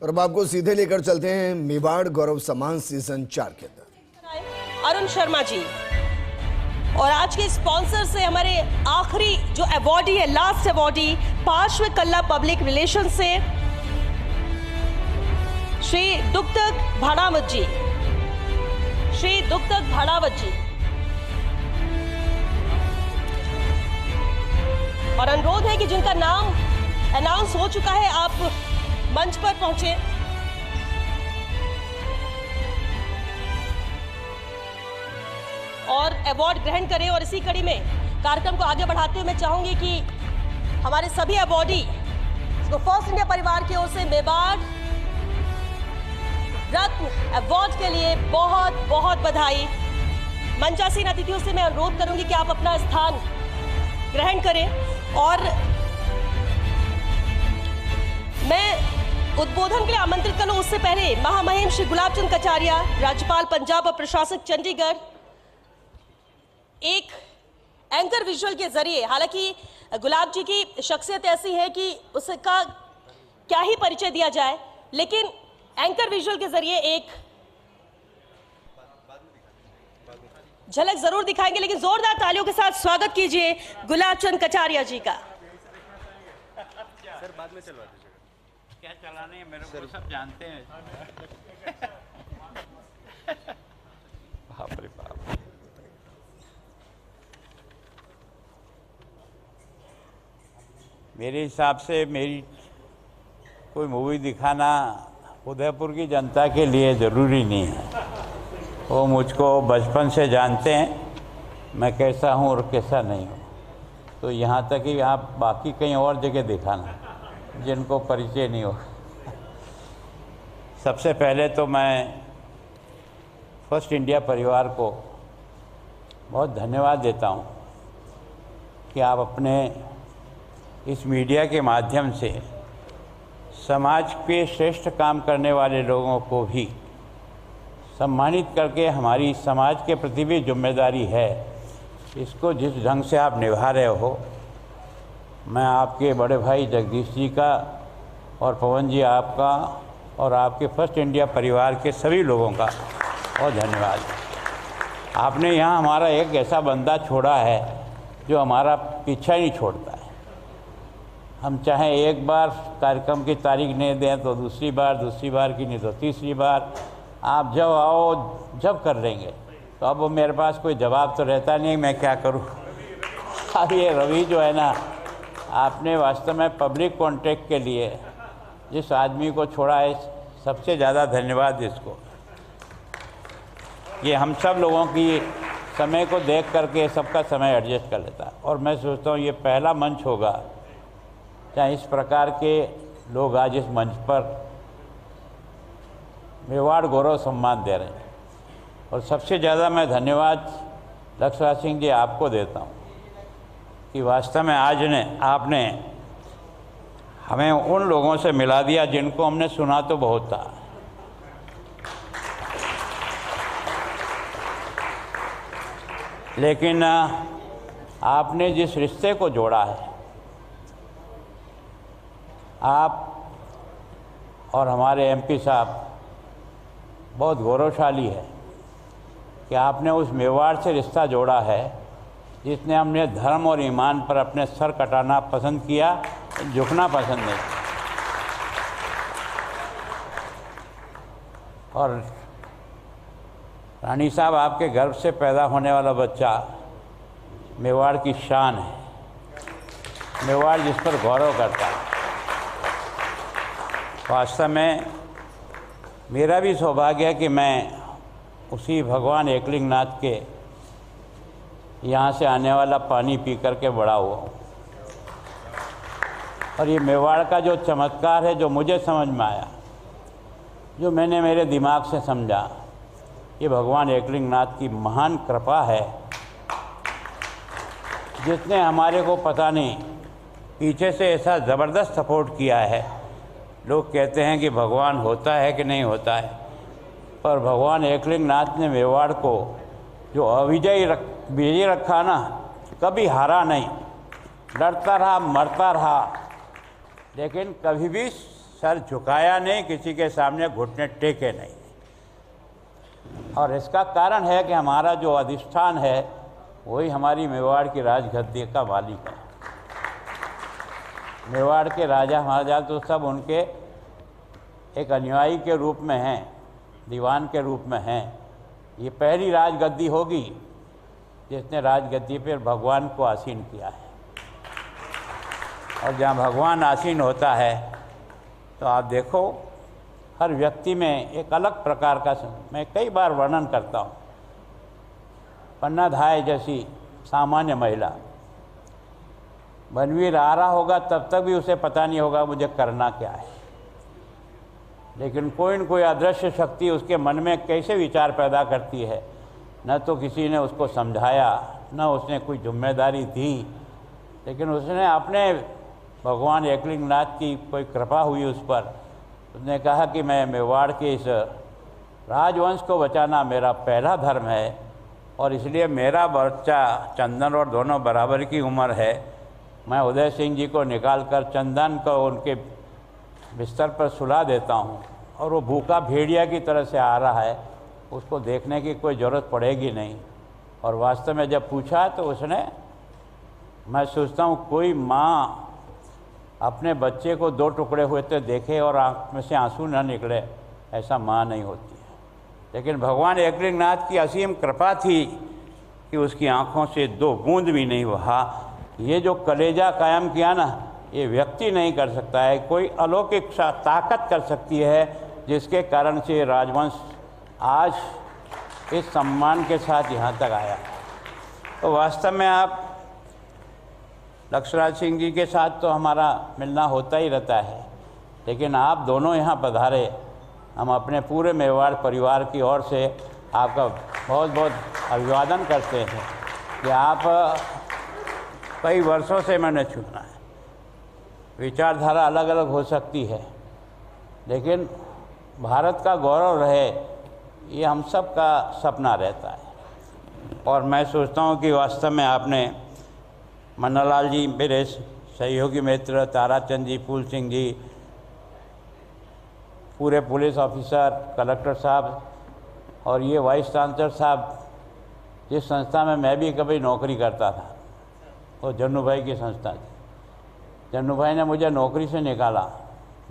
और अब आपको सीधे लेकर चलते हैं मेवाड़ गौरव सम्मान सीजन 4 के अंदर। अरुण शर्मा जी और आज के स्पॉन्सर से हमारे आखिरी जो अवार्डी है, लास्ट अवार्डी पार्श्व कल्ला पब्लिक रिलेशन से श्री दुग्धक भाड़ावत जी, श्री दुग्धक भाड़ावत जी। और अनुरोध है कि जिनका नाम अनाउंस हो चुका है आप मंच पर पहुंचे। और अवार्ड ग्रहण करें। और इसी कड़ी में कार्यक्रम को आगे बढ़ाते हुए मैं चाहूंगी कि हमारे सभी अवार्डी को फर्स्ट इंडिया परिवार की ओर से मेवाड़ रत्न अवार्ड के लिए बहुत बहुत बधाई। मंचासीन अतिथियों से मैं अनुरोध करूंगी कि आप अपना स्थान ग्रहण करें। और मैं उद्बोधन के लिए आमंत्रित करूं उससे पहले महामहिम श्री गुलाब चंद कटारिया, राज्यपाल पंजाब और प्रशासक चंडीगढ़, एक एंकर विजुअल के जरिए, हालांकि गुलाब जी की शख्सियत ऐसी है कि उसका क्या ही परिचय दिया जाए, लेकिन एंकर विजुअल के जरिए एक झलक जरूर दिखाएंगे। लेकिन जोरदार तालियों के साथ स्वागत कीजिए गुलाब चंद कटारिया जी का। सर बाद में चलवा दीजिएगा। क्या चलाने हैं मेरे को सब जानते हैं। बाप रे बाप। मेरे हिसाब से मेरी कोई मूवी दिखाना उदयपुर की जनता के लिए ज़रूरी नहीं है। वो मुझको बचपन से जानते हैं मैं कैसा हूँ और कैसा नहीं हूँ। तो यहाँ तक कि आप बाकी कहीं और जगह दिखाना जिनको परिचय नहीं हो। सबसे पहले तो मैं फर्स्ट इंडिया परिवार को बहुत धन्यवाद देता हूँ कि आप अपने इस मीडिया के माध्यम से समाज के श्रेष्ठ काम करने वाले लोगों को भी सम्मानित करके हमारी समाज के प्रति भी जिम्मेदारी है, इसको जिस ढंग से आप निभा रहे हो, मैं आपके बड़े भाई जगदीश जी का और पवन जी आपका और आपके फर्स्ट इंडिया परिवार के सभी लोगों का बहुत धन्यवाद। आपने यहाँ हमारा एक ऐसा बंदा छोड़ा है जो हमारा पीछा नहीं छोड़ता है। हम चाहे एक बार कार्यक्रम की तारीख नहीं दें तो दूसरी बार की नहीं तो तीसरी बार, आप जब आओ जब कर लेंगे। तो अब मेरे पास कोई जवाब तो रहता नहीं, मैं क्या करूं। अब ये रवि जो है ना, आपने वास्तव में पब्लिक कॉन्टैक्ट के लिए जिस आदमी को छोड़ा है, सबसे ज़्यादा धन्यवाद इसको। ये हम सब लोगों की समय को देख करके सबका समय एडजस्ट कर लेता है। और मैं सोचता हूँ ये पहला मंच होगा जहाँ इस प्रकार के लोग आज इस मंच पर मेवाड़ गौरव सम्मान दे रहे हैं। और सबसे ज़्यादा मैं धन्यवाद लक्ष्मण सिंह जी आपको देता हूँ कि वास्तव में आज आपने हमें उन लोगों से मिला दिया जिनको हमने सुना तो बहुत था, लेकिन आपने जिस रिश्ते को जोड़ा है, आप और हमारे एमपी साहब बहुत गौरवशाली है कि आपने उस मेवाड़ से रिश्ता जोड़ा है जिसने हमने धर्म और ईमान पर अपने सर कटाना पसंद किया, झुकना पसंद नहीं। और रानी साहब, आपके गर्भ से पैदा होने वाला बच्चा मेवाड़ की शान है, मेवाड़ जिस पर गौरव करता है। वास्तव में मेरा भी सौभाग्य है कि मैं उसी भगवान एकलिंगनाथ के यहाँ से आने वाला पानी पी करके बड़ा हुआ हूँ। और ये मेवाड़ का जो चमत्कार है, जो मुझे समझ में आया, जो मैंने मेरे दिमाग से समझा, ये भगवान एकलिंगनाथ की महान कृपा है जिसने हमारे को पता नहीं पीछे से ऐसा ज़बरदस्त सपोर्ट किया है। लोग कहते हैं कि भगवान होता है कि नहीं होता है, पर भगवान एकलिंगनाथ ने मेवाड़ को जो विजयी रखा ना, कभी हारा नहीं, लड़ता रहा, मरता रहा, लेकिन कभी भी सर झुकाया नहीं, किसी के सामने घुटने टेके नहीं। और इसका कारण है कि हमारा जो अधिष्ठान है वही हमारी मेवाड़ की राजगद्दी का मालिक है। मेवाड़ के राजा महाराजा तो सब उनके एक अनुयायी के रूप में हैं, दीवान के रूप में हैं। ये पहली राजगद्दी होगी जिसने राजगद्दी पर भगवान को आसीन किया है। और जहाँ भगवान आसीन होता है तो आप देखो हर व्यक्ति में एक अलग प्रकार का, मैं कई बार वर्णन करता हूँ, पन्ना धाय जैसी सामान्य महिला, बनवीर आ रहा होगा तब तक भी उसे पता नहीं होगा मुझे करना क्या है, लेकिन कोई न कोई अदृश्य शक्ति उसके मन में कैसे विचार पैदा करती है। न तो किसी ने उसको समझाया, न उसने कोई जिम्मेदारी दी, लेकिन उसने अपने भगवान एकलिंगनाथ की कोई कृपा हुई उस पर। उसने कहा कि मैं मेवाड़ के इस राजवंश को बचाना मेरा पहला धर्म है, और इसलिए मेरा बच्चा चंदन और दोनों बराबर की उम्र है, मैं उदय सिंह जी को निकालकर चंदन को उनके बिस्तर पर सुला देता हूँ, और वो भूखा भेड़िया की तरह से आ रहा है, उसको देखने की कोई ज़रूरत पड़ेगी नहीं। और वास्तव में जब पूछा तो उसने, मैं सोचता हूँ कोई माँ अपने बच्चे को दो टुकड़े हुए तो देखे और आँख में से आंसू न निकले, ऐसा माँ नहीं होती है। लेकिन भगवान एकलिंगनाथ की असीम कृपा थी कि उसकी आँखों से दो बूंद भी नहीं बहा। ये जो कलेजा कायम किया ना, ये व्यक्ति नहीं कर सकता है, कोई अलौकिक ताकत कर सकती है, जिसके कारण से राजवंश आज इस सम्मान के साथ यहाँ तक आया। तो वास्तव में आप लक्ष्मणराज सिंह जी के साथ तो हमारा मिलना होता ही रहता है, लेकिन आप दोनों यहाँ पधारे, हम अपने पूरे मेवाड़ परिवार की ओर से आपका बहुत बहुत अभिवादन करते हैं कि आप कई वर्षों से मैंने चुना है। विचारधारा अलग अलग हो सकती है, लेकिन भारत का गौरव रहे, ये हम सब का सपना रहता है। और मैं सोचता हूँ कि वास्तव में आपने मन्नालाल जी, मेरे सहयोगी मित्र ताराचंद जी, फूल सिंह जी, पूरे पुलिस ऑफिसर, कलेक्टर साहब और ये वाइस चांसलर साहब, जिस संस्था में मैं भी कभी नौकरी करता था, वो जन्नू भाई की संस्था थी। जन्नू भाई ने मुझे नौकरी से निकाला,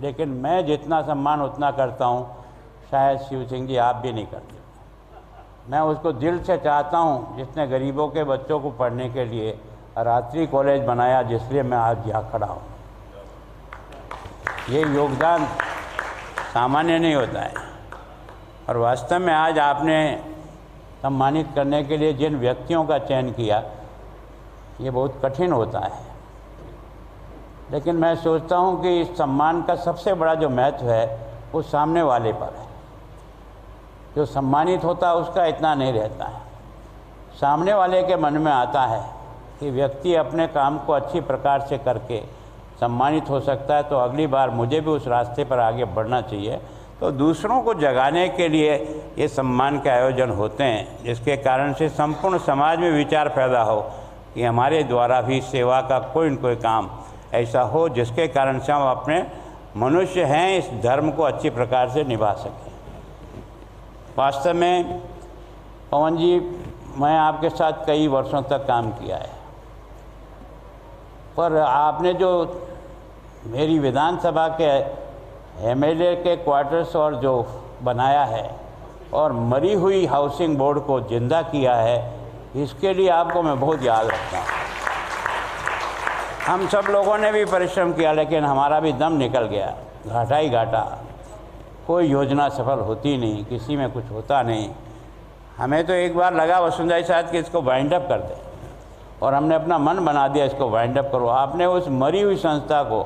लेकिन मैं जितना सम्मान उतना करता हूँ शायद शिव सिंह जी आप भी नहीं करते। मैं उसको दिल से चाहता हूँ जिसने गरीबों के बच्चों को पढ़ने के लिए रात्रि कॉलेज बनाया, जिसलिए मैं आज यहाँ खड़ा हूँ। ये योगदान सामान्य नहीं होता है। और वास्तव में आज आपने सम्मानित करने के लिए जिन व्यक्तियों का चयन किया, ये बहुत कठिन होता है, लेकिन मैं सोचता हूँ कि इस सम्मान का सबसे बड़ा जो महत्व है वो सामने वाले पर है। जो सम्मानित होता है उसका इतना नहीं रहता है, सामने वाले के मन में आता है कि व्यक्ति अपने काम को अच्छी प्रकार से करके सम्मानित हो सकता है, तो अगली बार मुझे भी उस रास्ते पर आगे बढ़ना चाहिए। तो दूसरों को जगाने के लिए ये सम्मान के आयोजन होते हैं, जिसके कारण से संपूर्ण समाज में विचार पैदा हो कि हमारे द्वारा भी सेवा का कोई न कोई काम ऐसा हो जिसके कारण से हम अपने मनुष्य हैं इस धर्म को अच्छी प्रकार से निभा सकें। वास्तव में पवन जी, मैं आपके साथ कई वर्षों तक काम किया है, पर आपने जो मेरी विधानसभा के एमएलए के क्वार्टर्स और जो बनाया है और मरी हुई हाउसिंग बोर्ड को जिंदा किया है, इसके लिए आपको मैं बहुत याद रखता हूँ। हम सब लोगों ने भी परिश्रम किया, लेकिन हमारा भी दम निकल गया, घाटा ही घाटा। कोई योजना सफल होती नहीं, किसी में कुछ होता नहीं। हमें तो एक बार लगा वसुंधरा शायद कि इसको वाइंड अप कर दें, और हमने अपना मन बना दिया इसको वाइंड अप करो। आपने उस मरी हुई संस्था को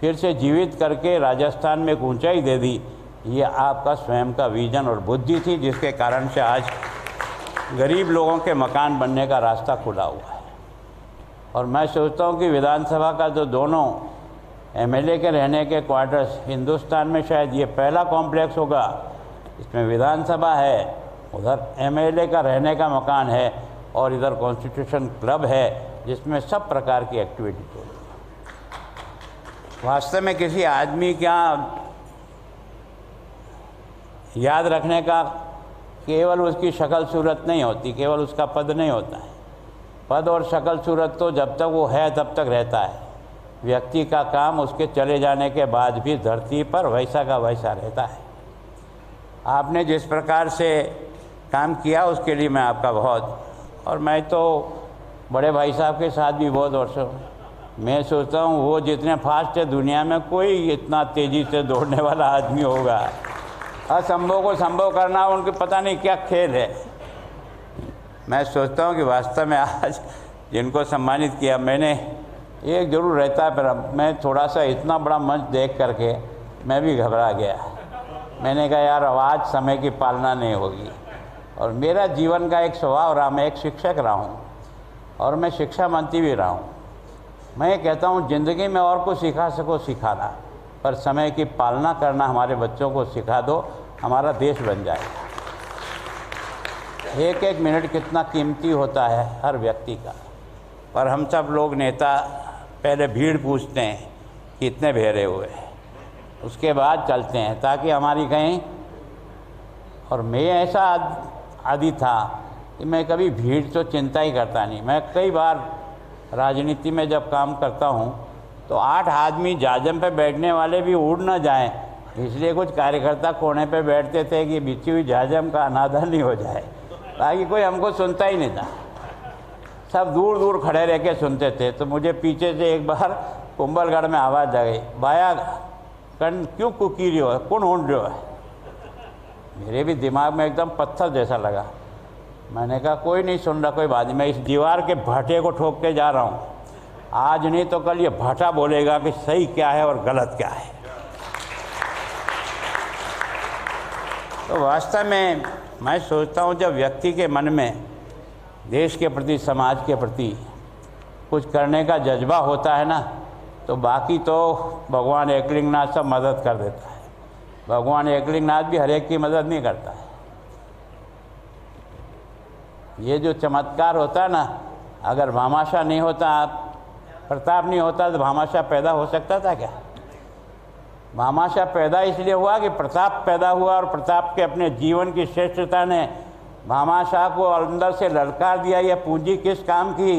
फिर से जीवित करके राजस्थान में एक ऊंचाई दे दी। ये आपका स्वयं का विजन और बुद्धि थी, जिसके कारण से आज गरीब लोगों के मकान बनने का रास्ता खुला हुआ है। और मैं सोचता हूँ कि विधानसभा का जो दोनों एमएलए के रहने के क्वार्टर्स, हिंदुस्तान में शायद ये पहला कॉम्प्लेक्स होगा, इसमें विधानसभा है, उधर एमएलए का रहने का मकान है, और इधर कॉन्स्टिट्यूशन क्लब है, जिसमें सब प्रकार की एक्टिविटी होती है। वास्तव में किसी आदमी क्या याद रखने का केवल उसकी शक्ल सूरत नहीं होती, केवल उसका पद नहीं होता है। पद और शक्ल सूरत तो जब तक वो है तब तक रहता है। व्यक्ति का काम उसके चले जाने के बाद भी धरती पर वैसा का वैसा रहता है। आपने जिस प्रकार से काम किया उसके लिए मैं आपका बहुत, और मैं तो बड़े भाई साहब के साथ भी बहुत वर्षों, मैं सोचता हूँ वो जितने फास्ट है दुनिया में कोई इतना तेज़ी से दौड़ने वाला आदमी होगा। असंभव को संभव करना उनके पता नहीं क्या खेल है। मैं सोचता हूँ कि वास्तव में आज जिनको सम्मानित किया, मैंने एक जरूर रहता है, पर मैं थोड़ा सा इतना बड़ा मंच देख करके मैं भी घबरा गया। मैंने कहा यार अब आज समय की पालना नहीं होगी। और मेरा जीवन का एक स्वभाव रहा, मैं एक शिक्षक रहा हूँ और मैं शिक्षा मंत्री भी रहा हूँ। मैं ये कहता हूँ ज़िंदगी में और कुछ सिखा सको सिखाना, पर समय की पालना करना हमारे बच्चों को सिखा दो, हमारा देश बन जाएगा। एक एक मिनट कितना कीमती होता है हर व्यक्ति का। पर हम सब लोग नेता पहले भीड़ पूछते हैं कितने भेरे हुए, उसके बाद चलते हैं ताकि हमारी कहीं। और मैं ऐसा आदि था कि मैं कभी भीड़ तो चिंता ही करता नहीं। मैं कई बार राजनीति में जब काम करता हूँ तो 8 आदमी जाजम पे बैठने वाले भी उड़ ना जाएं, इसलिए कुछ कार्यकर्ता कोने पे बैठते थे कि बिछी हुई जाजम का अनादर नहीं हो जाए, ताकि कोई हमको सुनता ही नहीं था। सब दूर दूर खड़े रह के सुनते थे। तो मुझे पीछे से एक बार कुंभलगढ़ में आवाज़ आ गई, बाया कण क्यों कुकी रही हो, कौन ढूंढ रहे हो। मेरे भी दिमाग में एकदम पत्थर जैसा लगा। मैंने कहा कोई नहीं सुन रहा, कोई बात नहीं, मैं इस दीवार के भाटे को ठोक के जा रहा हूँ। आज नहीं तो कल ये भाटा बोलेगा कि सही क्या है और गलत क्या है। तो वास्तव में मैं सोचता हूँ जब व्यक्ति के मन में देश के प्रति, समाज के प्रति कुछ करने का जज्बा होता है ना, तो बाकी तो भगवान एकलिंगनाथ सब मदद कर देता है। भगवान एकलिंगनाथ भी हर एक की मदद नहीं करता है। ये जो चमत्कार होता है ना, अगर भामाशाह नहीं होता, प्रताप नहीं होता तो भामाशाह पैदा हो सकता था क्या? भामाशाह पैदा इसलिए हुआ कि प्रताप पैदा हुआ, और प्रताप के अपने जीवन की श्रेष्ठता ने भामाशाह को अंदर से ललकार दिया। यह पूंजी किस काम की?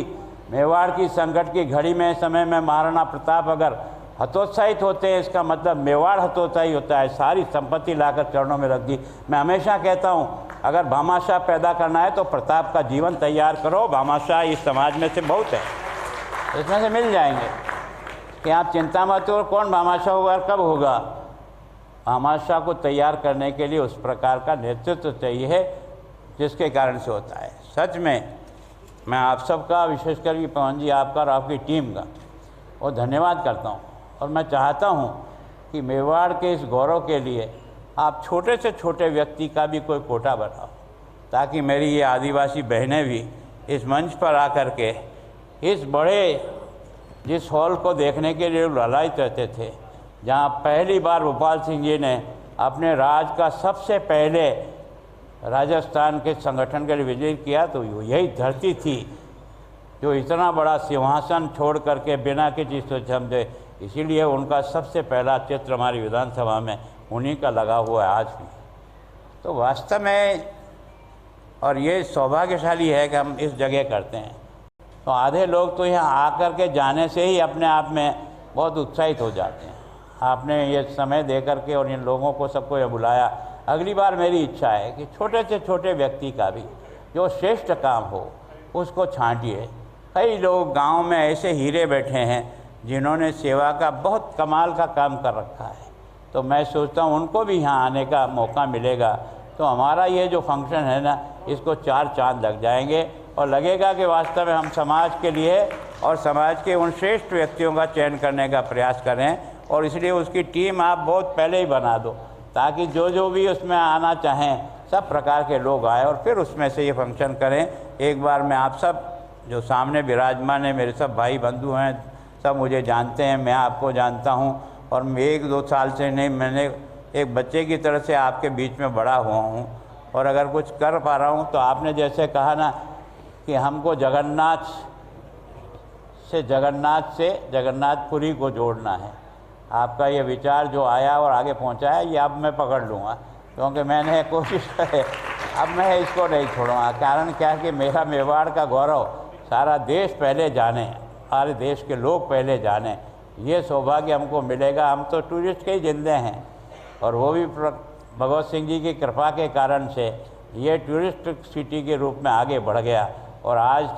मेवाड़ की संकट की घड़ी में समय में महाराणा प्रताप अगर हतोत्साहित होते हैं, इसका मतलब मेवाड़ हतोत्साहित होता है। सारी संपत्ति लाकर चरणों में रख दी। मैं हमेशा कहता हूँ अगर भामाशाह पैदा करना है तो प्रताप का जीवन तैयार करो। भामाशाह इस समाज में से बहुत है, इसमें से मिल जाएंगे कि आप चिंता मत करो कौन भामाशाह होगा, कब होगा। भामाशाह को तैयार करने के लिए उस प्रकार का नेतृत्व चाहिए जिसके कारण से होता है। सच में मैं आप सबका, विशेषकर कि पवन जी आपका और आपकी टीम का और धन्यवाद करता हूँ। और मैं चाहता हूँ कि मेवाड़ के इस गौरव के लिए आप छोटे से छोटे व्यक्ति का भी कोई कोटा बनाओ, ताकि मेरी ये आदिवासी बहनें भी इस मंच पर आकर के इस बड़े जिस हॉल को देखने के लिए ललायित रहते थे, जहाँ पहली बार भोपाल सिंह जी ने अपने राज का सबसे पहले राजस्थान के संगठन के लिए विजिट किया, तो यही धरती थी जो इतना बड़ा सिंहासन छोड़ करके बिना किसी सोच समझे, इसीलिए उनका सबसे पहला चित्र हमारी विधानसभा में उन्हीं का लगा हुआ है आज भी। तो वास्तव में और ये सौभाग्यशाली है कि हम इस जगह करते हैं। तो आधे लोग तो यहाँ आकर के जाने से ही अपने आप में बहुत उत्साहित हो जाते हैं। आपने ये समय दे करके और इन लोगों को सबको ये बुलाया। अगली बार मेरी इच्छा है कि छोटे से छोटे व्यक्ति का भी जो श्रेष्ठ काम हो उसको छांटिए। कई लोग गांव में ऐसे हीरे बैठे हैं जिन्होंने सेवा का बहुत कमाल का काम कर रखा है। तो मैं सोचता हूँ उनको भी यहाँ आने का मौका मिलेगा तो हमारा ये जो फंक्शन है ना, इसको 4 चांद लग जाएंगे और लगेगा कि वास्तव में हम समाज के लिए और समाज के उन श्रेष्ठ व्यक्तियों का चयन करने का प्रयास करें। और इसलिए उसकी टीम आप बहुत पहले ही बना दो, ताकि जो भी उसमें आना चाहें सब प्रकार के लोग आए और फिर उसमें से ये फंक्शन करें। एक बार मैं आप सब जो सामने विराजमान है, मेरे सब भाई बंधु हैं, सब मुझे जानते हैं, मैं आपको जानता हूँ। और मैं 1-2 साल से नहीं, मैंने एक बच्चे की तरह से आपके बीच में बड़ा हुआ हूँ। और अगर कुछ कर पा रहा हूँ तो आपने जैसे कहा ना कि हमको जगन्नाथ से जगन्नाथपुरी को जोड़ना है, आपका ये विचार जो आया और आगे पहुँचा है, ये अब मैं पकड़ लूँगा क्योंकि मैंने कोशिश है, अब मैं इसको नहीं छोड़ूंगा। कारण क्या है कि मेरा मेवाड़ का गौरव सारा देश पहले जाने, सारे देश के लोग पहले जाने, ये सौभाग्य हमको मिलेगा। हम तो टूरिस्ट के ही जिंदे हैं, और वो भी भगवत सिंह जी की कृपा के कारण से ये टूरिस्ट सिटी के रूप में आगे बढ़ गया, और आज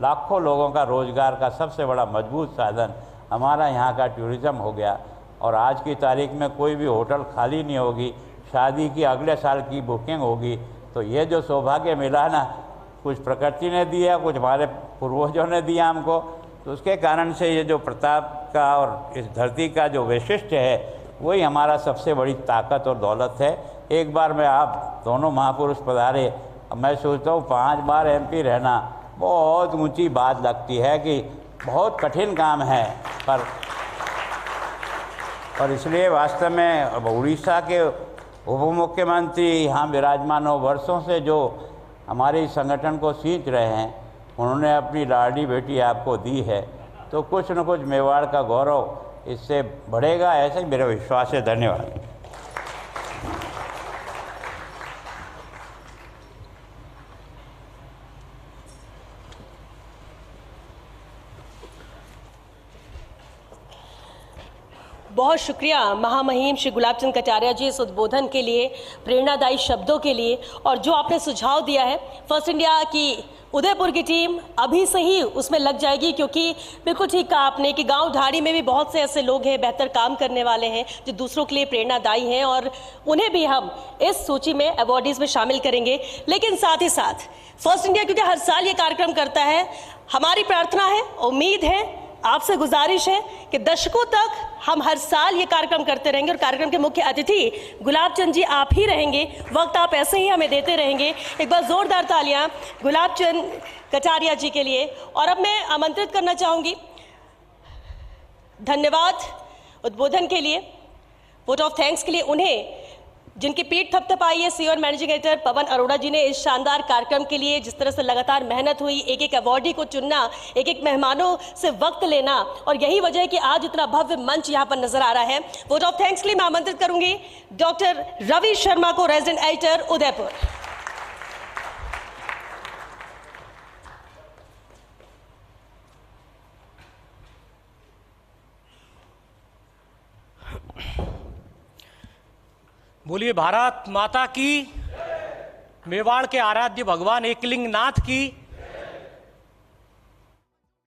लाखों लोगों का रोज़गार का सबसे बड़ा मजबूत साधन हमारा यहाँ का टूरिज़्म हो गया। और आज की तारीख में कोई भी होटल खाली नहीं होगी, शादी की अगले साल की बुकिंग होगी। तो ये जो सौभाग्य मिला ना, कुछ प्रकृति ने दिया, कुछ हमारे पूर्वजों ने दिया हमको, तो उसके कारण से ये जो प्रताप का और इस धरती का जो वैशिष्ट्य है, वही हमारा सबसे बड़ी ताकत और दौलत है। एक बार में आप दोनों महापुरुष पधारे, मैं सोचता हूँ 5 बार MP रहना बहुत ऊंची बात लगती है, कि बहुत कठिन काम है। और इसलिए वास्तव में उड़ीसा के उप मुख्यमंत्री यहाँ विराजमान हो, वर्षों से जो हमारे इस संगठन को सींच रहे हैं, उन्होंने अपनी लाडली बेटी आपको दी है, तो कुछ न कुछ मेवाड़ का गौरव इससे बढ़ेगा, ऐसे ही मेरा विश्वास है। धन्यवाद। बहुत शुक्रिया महामहिम श्री गुलाब चंद कटारिया जी इस उद्बोधन के लिए, प्रेरणादायी शब्दों के लिए, और जो आपने सुझाव दिया है फर्स्ट इंडिया की उदयपुर की टीम अभी से ही उसमें लग जाएगी, क्योंकि बिल्कुल ठीक कहा आपने कि गांव ढाड़ी में भी बहुत से ऐसे लोग हैं, बेहतर काम करने वाले हैं, जो दूसरों के लिए प्रेरणादायी हैं, और उन्हें भी हम इस सूची में अवॉर्डीज में शामिल करेंगे। लेकिन साथ ही साथ फर्स्ट इंडिया क्योंकि हर साल ये कार्यक्रम करता है, हमारी प्रार्थना है, उम्मीद है, आपसे गुजारिश है कि दशकों तक हम हर साल ये कार्यक्रम करते रहेंगे, और कार्यक्रम के मुख्य अतिथि गुलाब चंद जी आप ही रहेंगे। वक्त आप ऐसे ही हमें देते रहेंगे। एक बार जोरदार तालियां गुलाब चंद कटारिया जी के लिए। और अब मैं आमंत्रित करना चाहूंगी, धन्यवाद उद्बोधन के लिए, वोट ऑफ थैंक्स के लिए उन्हें जिनकी पीठ थपथपाई है, CEO और मैनेजिंग एडिटर पवन अरोड़ा जी ने इस शानदार कार्यक्रम के लिए। जिस तरह से लगातार मेहनत हुई, एक एक अवॉर्डी को चुनना, एक एक मेहमानों से वक्त लेना, और यही वजह है कि आज इतना भव्य मंच यहाँ पर नजर आ रहा है। वोट ऑफ थैंक्स के लिए मैं आमंत्रित करूंगी डॉक्टर रवि शर्मा को, रेजिडेंट एडिटर उदयपुर। बोलिए भारत माता की, मेवाड़ के आराध्य भगवान एकलिंग नाथ की।